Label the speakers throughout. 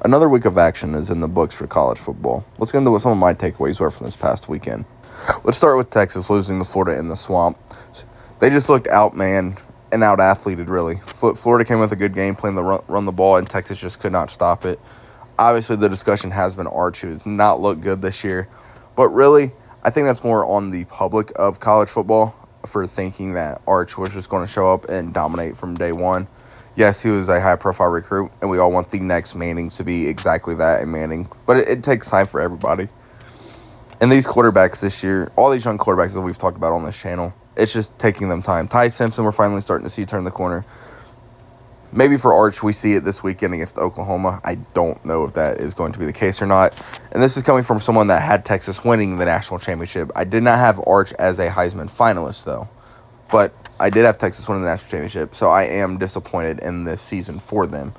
Speaker 1: Another week of action is in the books for college football. Let's get into what some of my takeaways were from this past weekend. Let's start with Texas losing to Florida in the swamp. They just looked outmanned and out-athleted, really. Florida came with a good game plan to run the ball, and Texas just could not stop it. Obviously, the discussion has been Arch, who has not looked good this year. But really, I think that's more on the public of college football for thinking that Arch was just going to show up and dominate from day one. Yes, he was a high-profile recruit, and we all want the next Manning to be exactly that, a Manning. But it takes time for everybody. And these quarterbacks this year, all these young quarterbacks that we've talked about on this channel, it's just taking them time. Ty Simpson, we're finally starting to see turn the corner. Maybe for Arch, we see it this weekend against Oklahoma. I don't know if that is going to be the case or not. And this is coming from someone that had Texas winning the national championship. I did not have Arch as a Heisman finalist, though. But I did have Texas winning the national championship, so I am disappointed in this season for them.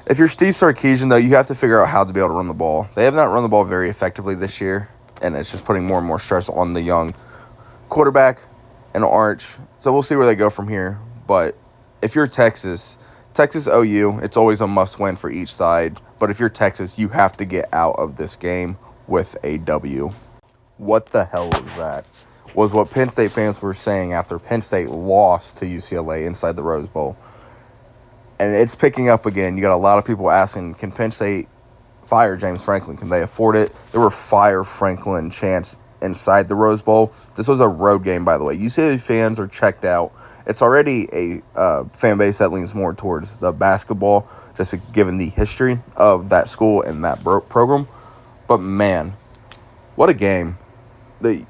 Speaker 1: If you're Steve Sarkisian, though, you have to figure out how to be able to run the ball. They have not run the ball very effectively this year, and it's just putting more and more stress on the young quarterback and Arch. So we'll see where they go from here. But if you're Texas OU, it's always a must-win for each side. But if you're Texas, you have to get out of this game with a W. What the hell was that? Was what Penn State fans were saying after Penn State lost to UCLA inside the Rose Bowl. And it's picking up again. You got a lot of people asking, can Penn State fire James Franklin? Can they afford it? There were fire Franklin chants inside the Rose Bowl. This was a road game, by the way. UCLA fans are checked out. It's already a fan base that leans more towards the basketball, just given the history of that school and that program. But, man, what a game. The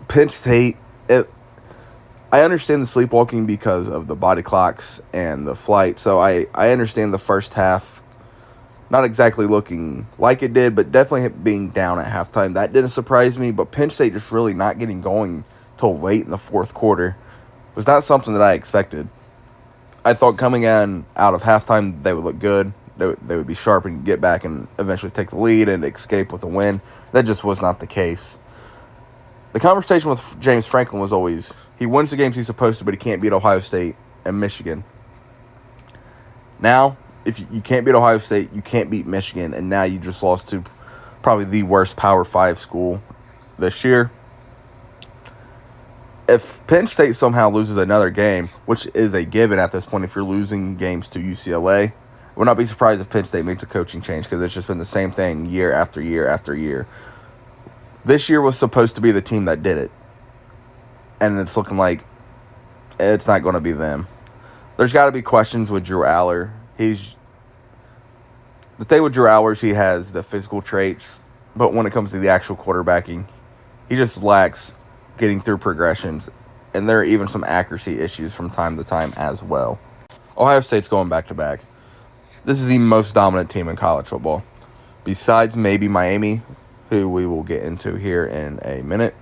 Speaker 1: Penn State, I understand the sleepwalking because of the body clocks and the flight. So I understand the first half not exactly looking like it did, but definitely being down at halftime. That didn't surprise me, but Penn State just really not getting going till late in the fourth quarter was not something that I expected. I thought coming in out of halftime, they would look good. They would be sharp and get back and eventually take the lead and escape with a win. That just was not the case. The conversation with James Franklin was always, he wins the games he's supposed to, but he can't beat Ohio State and Michigan. Now, if you can't beat Ohio State, you can't beat Michigan, and now you just lost to probably the worst Power 5 school this year. If Penn State somehow loses another game, which is a given at this point if you're losing games to UCLA, I would not be surprised if Penn State makes a coaching change because it's just been the same thing year after year after year. This year was supposed to be the team that did it, and it's looking like it's not going to be them. There's got to be questions with Drew Aller. The thing with Drew Aller is he has the physical traits, but when it comes to the actual quarterbacking, he just lacks getting through progressions, and there are even some accuracy issues from time to time as well. Ohio State's going back-to-back. This is the most dominant team in college football, besides maybe Miami, who we will get into here in a minute.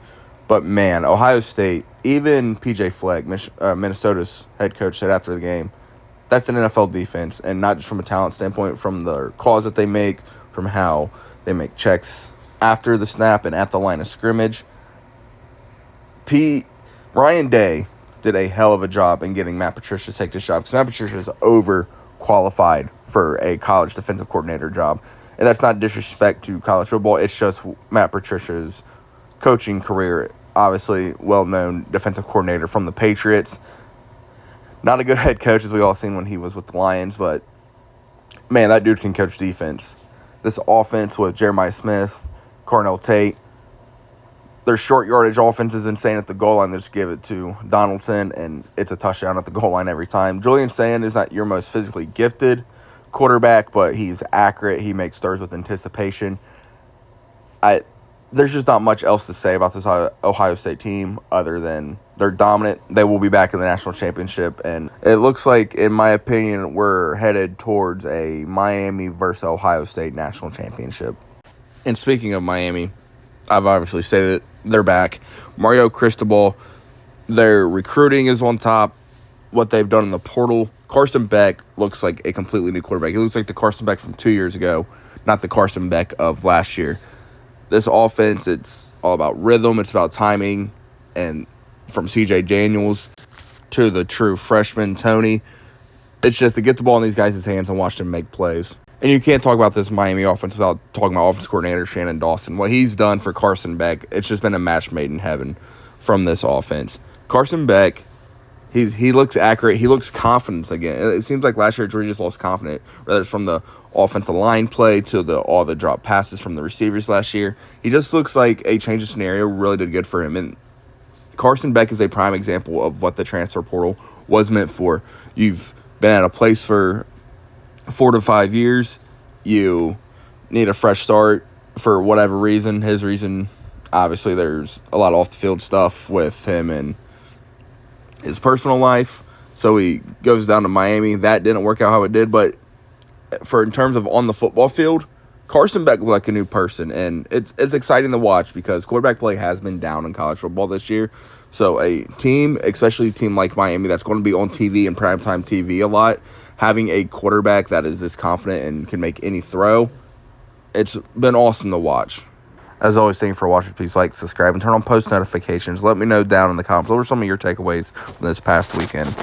Speaker 1: But, man, Ohio State, even P.J. Fleck, Minnesota's head coach, said after the game, that's an NFL defense, and not just from a talent standpoint, from the calls that they make, from how they make checks after the snap and at the line of scrimmage. Ryan Day did a hell of a job in getting Matt Patricia to take this job because Matt Patricia is overqualified for a college defensive coordinator job. And that's not disrespect to college football. It's just Matt Patricia's coaching career. Obviously, well-known defensive coordinator from the Patriots. Not a good head coach, as we all seen when he was with the Lions. But, man, that dude can coach defense. This offense with Jeremiah Smith, Cornell Tate, their short yardage offense is insane at the goal line. They just give it to Donaldson, and it's a touchdown at the goal line every time. Julian Sand is not your most physically gifted quarterback, but he's accurate. He makes throws with anticipation. There's just not much else to say about this Ohio State team other than they're dominant. They will be back in the national championship, and it looks like, in my opinion, we're headed towards a Miami versus Ohio State national championship. And speaking of Miami, I've obviously said it. They're back. Mario Cristobal, their recruiting is on top. What they've done in the portal. Carson Beck looks like a completely new quarterback. He looks like the Carson Beck from 2 years ago, not the Carson Beck of last year. This offense, it's all about rhythm. It's about timing. And from C.J. Daniels to the true freshman, Tony, it's just to get the ball in these guys' hands and watch them make plays. And you can't talk about this Miami offense without talking about offense coordinator Shannon Dawson. What he's done for Carson Beck, it's just been a match made in heaven from this offense. Carson Beck, he looks accurate. He looks confident again. It seems like last year Georgia just lost confidence, whether it's from the offensive line play to all the drop passes from the receivers last year. He just looks like a change of scenario really did good for him. And Carson Beck is a prime example of what the transfer portal was meant for. You've been at a place for 4 to 5 years, you need a fresh start for whatever reason. His reason, obviously, there's a lot of off-the-field stuff with him and his personal life. So he goes down to Miami. That didn't work out how it did. But in terms of on the football field, Carson Beck looks like a new person. And it's exciting to watch because quarterback play has been down in college football this year. So a team, especially a team like Miami, that's going to be on TV and primetime TV a lot, having a quarterback that is this confident and can make any throw, it's been awesome to watch. As always, thank you for watching. Please like, subscribe, and turn on post notifications. Let me know down in the comments what were some of your takeaways from this past weekend.